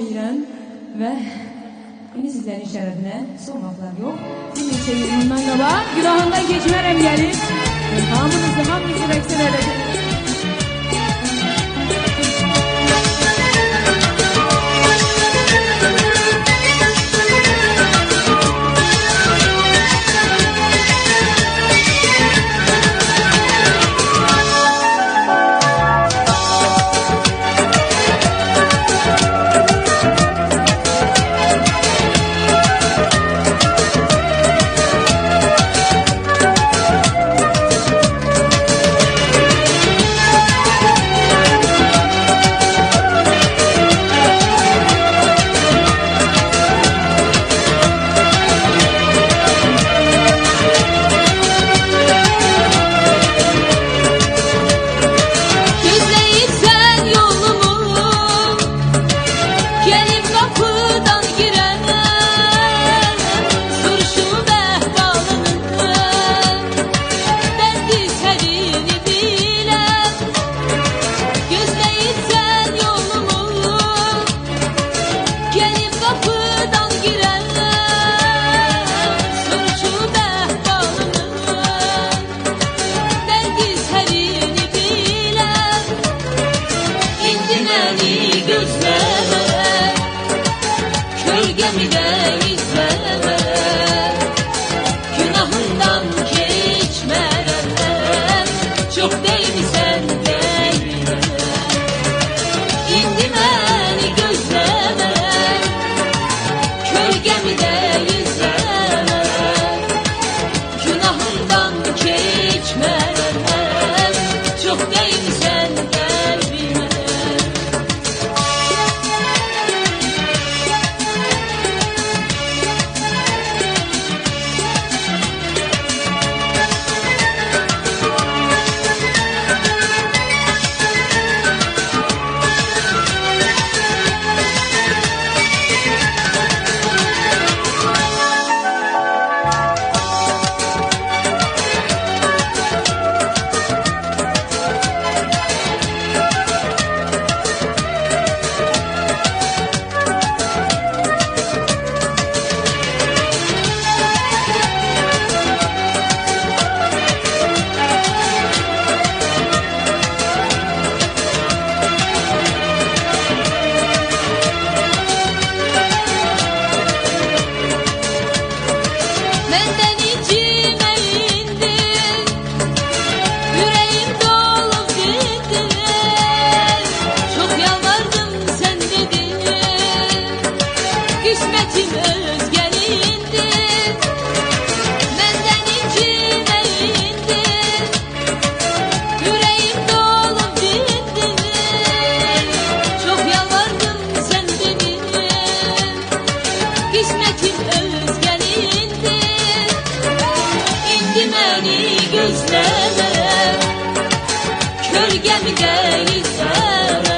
edirəm və indi sizlərin şərəfinə son vaxtlar yox, bir neçə il bundan qabaq günahından keçmərəm gəlib, hamınızı rəqsə verəcəm. Kölgemi de izleme, günahından geçmeden, çok değmişsen değme. İndi beni gözleme, kölgemi de izleme, günahından geçmeden, çok değmişsen değme. Kısmetim özgenindir, menden incine indir, yüreğim dolup dindir, çok yalvardım sen dedin, kısmetim özgenindir, indi beni gözleme, kölgemi de izleme.